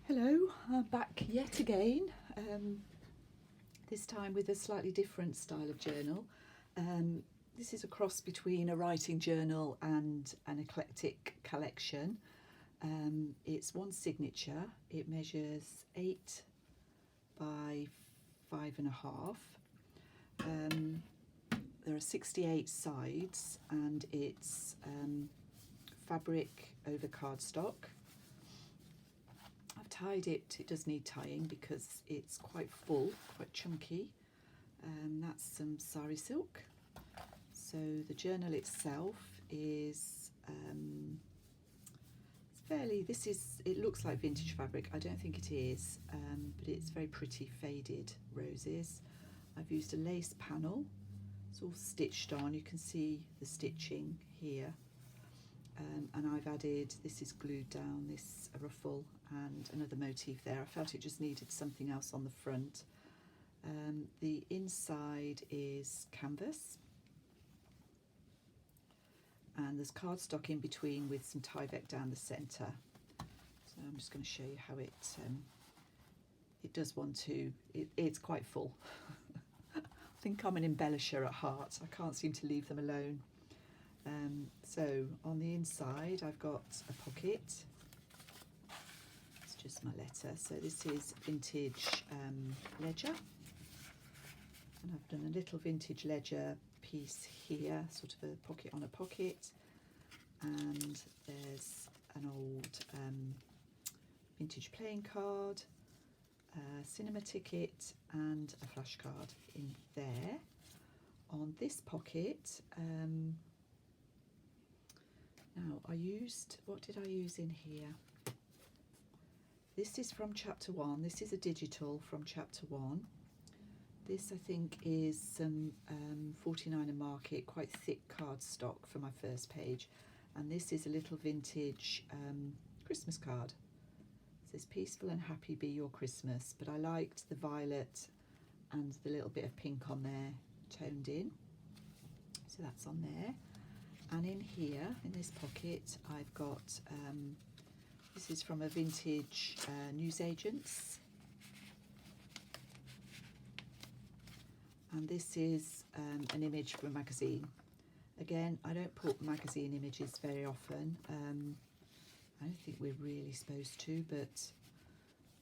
Hello, I'm back yet again, this time with a slightly different style of journal. This is a cross between a writing journal and an eclectic collection. It's one signature, it measures 8 by 5.5. There are 68 sides and it's fabric over cardstock. I've tied it, it does need tying because it's quite full, quite chunky. That's some sari silk. So the journal itself is it's fairly, it looks like vintage fabric. I don't think it is, but it's very pretty faded roses. I've used a lace panel. It's all stitched on. You can see the stitching here. And I've added, this is glued down, this ruffle and another motif there. I felt it just needed something else on the front. The inside is canvas and there's cardstock in between with some Tyvek down the centre. So I'm just going to show you how it does want to, it's quite full. I think I'm an embellisher at heart. I can't seem to leave them alone. So on the inside I've got a pocket. It's just my letter. So this is vintage ledger, and I've done a little vintage ledger piece here, sort of a pocket on a pocket, and there's an old vintage playing card, a cinema ticket and a flashcard in there. On this pocket, now what did I use in here? This is from chapter 1. This is a digital from chapter 1. This I think is some 49er Market, quite thick cardstock for my first page. And this is a little vintage Christmas card. It says peaceful and happy be your Christmas, but I liked the violet and the little bit of pink on there toned in. So that's on there. And in here, in this pocket, I've got, this is from a vintage newsagent's. And this is an image from a magazine. Again, I don't put magazine images very often. I don't think we're really supposed to, but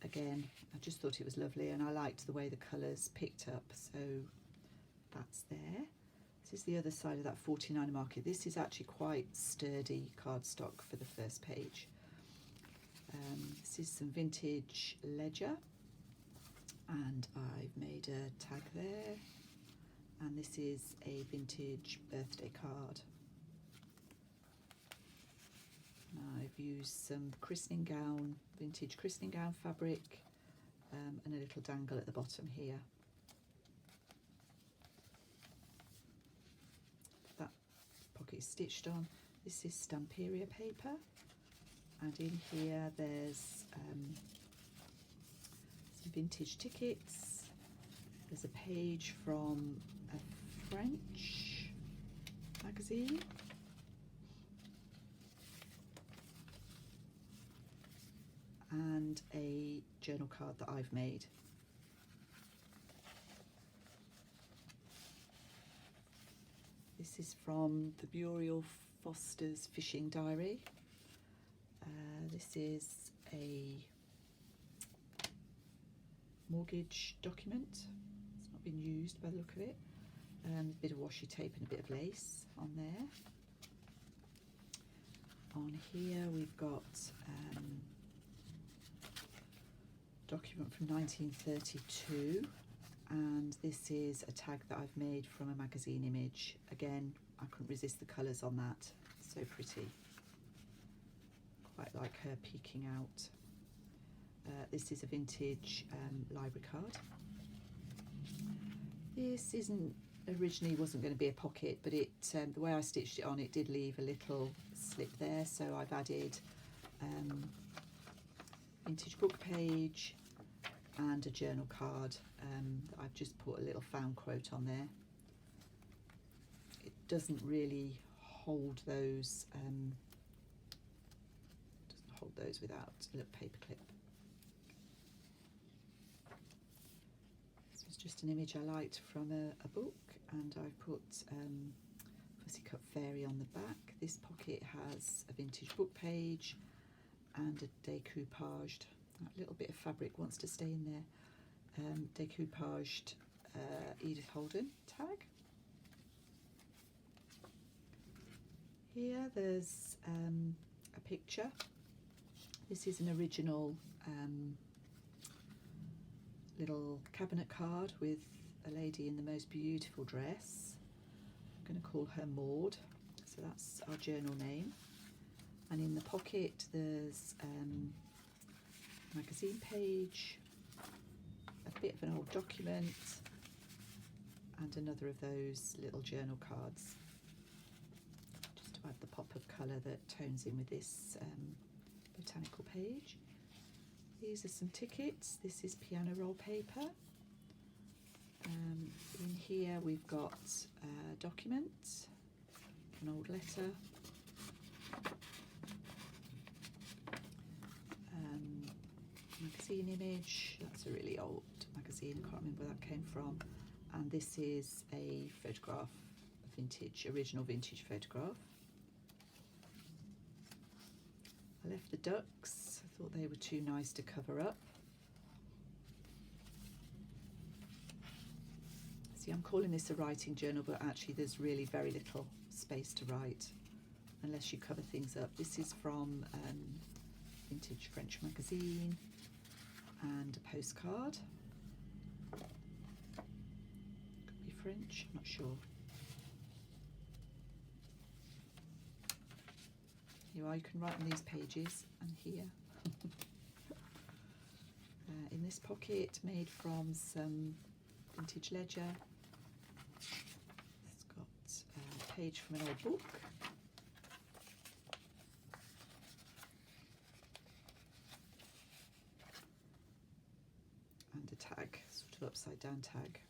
again, I just thought it was lovely and I liked the way the colours picked up, so that's there. This is the other side of that 49er Market. This is actually quite sturdy cardstock for the first page. This is some vintage ledger and I've made a tag there, and this is a vintage birthday card. I've used some christening gown, vintage christening gown fabric, and a little dangle at the bottom here. That pocket is stitched on. This is Stamperia paper, and in here there's some vintage tickets. There's a page from a French magazine. And a journal card that I've made. This is from the Muriel Foster's Fishing Diary. This is a mortgage document. It's not been used by the look of it. A bit of washi tape and a bit of lace on there. On here we've got document from 1932, and this is a tag that I've made from a magazine image. Again, I couldn't resist the colours on that, so pretty. Quite like her peeking out. This is a vintage library card. This originally wasn't going to be a pocket, but it the way I stitched it on, it did leave a little slip there, so I've added vintage book page and a journal card. I've just put a little found quote on there. It doesn't really hold those, without a little paper clip. an image I liked from a book, and I've put Fussy Cut Fairy on the back. This pocket has a vintage book page and a decoupaged, that little bit of fabric wants to stay in there, decoupaged Edith Holden tag. Here there's a picture. This is an original little cabinet card with a lady in the most beautiful dress. I'm going to call her Maud, so that's our journal name. And in the pocket there's a magazine page, a bit of an old document, and another of those little journal cards, just to add the pop of colour that tones in with this botanical page. These are some tickets. This is piano roll paper. In here we've got a document, an old letter, magazine image. That's a really old magazine, I can't remember where that came from. And this is a photograph, a vintage, original vintage photograph. I left the ducks, I thought they were too nice to cover up. See, I'm calling this a writing journal, but actually there's really very little space to write unless you cover things up. This is from vintage French magazine and a postcard. Could be French, I'm not sure. You can write on these pages and here. In this pocket, made from some vintage ledger, it's got a page from an old book. And a tag, sort of upside down tag.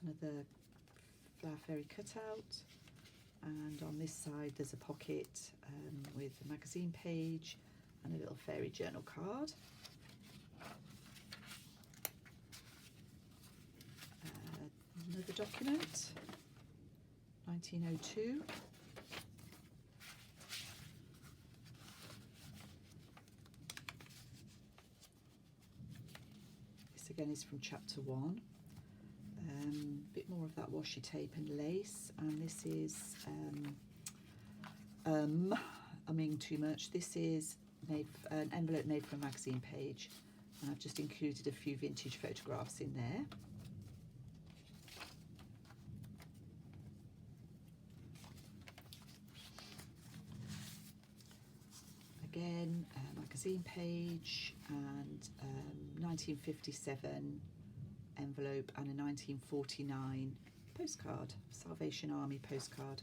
Another flower fairy cutout, and on this side there's a pocket with a magazine page and a little fairy journal card. Another document, 1902. This again is from chapter 1. Bit more of that washi tape and lace, and this is umming too much. This is an envelope made from a magazine page, and I've just included a few vintage photographs in there. Again, a magazine page and 1957 envelope and a 1949 postcard, Salvation Army postcard.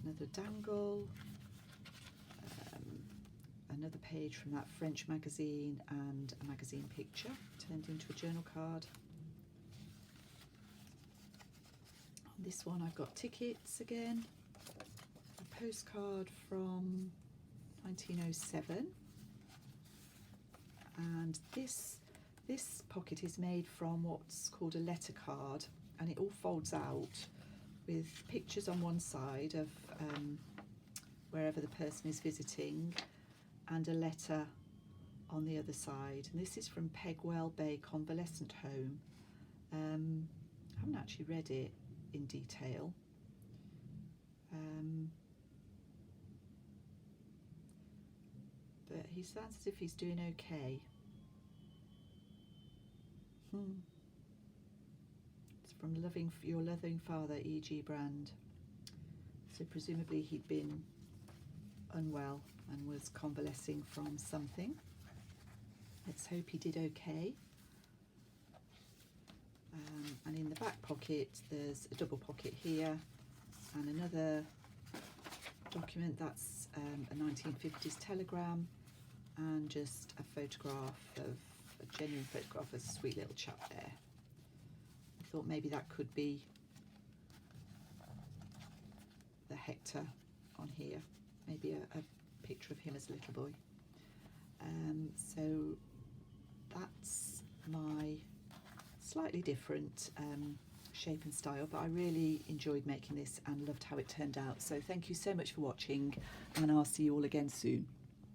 Another dangle, another page from that French magazine and a magazine picture turned into a journal card. On this one I've got tickets again, a postcard from 1907, and this pocket is made from what's called a letter card, and it all folds out with pictures on one side of wherever the person is visiting and a letter on the other side. And this is from Pegwell Bay Convalescent Home. I haven't actually read it in detail. But he sounds as if he's doing okay. It's from Your Loving Father, E.G. Brand. So presumably he'd been unwell and was convalescing from something. Let's hope he did okay. And in the back pocket there's a double pocket here and another document. That's a 1950s telegram and just a photograph of a genuine photograph of a sweet little chap there. I thought maybe that could be the Hector on here, maybe a picture of him as a little boy. So that's my slightly different shape and style, but I really enjoyed making this and loved how it turned out. So thank you so much for watching, and I'll see you all again soon.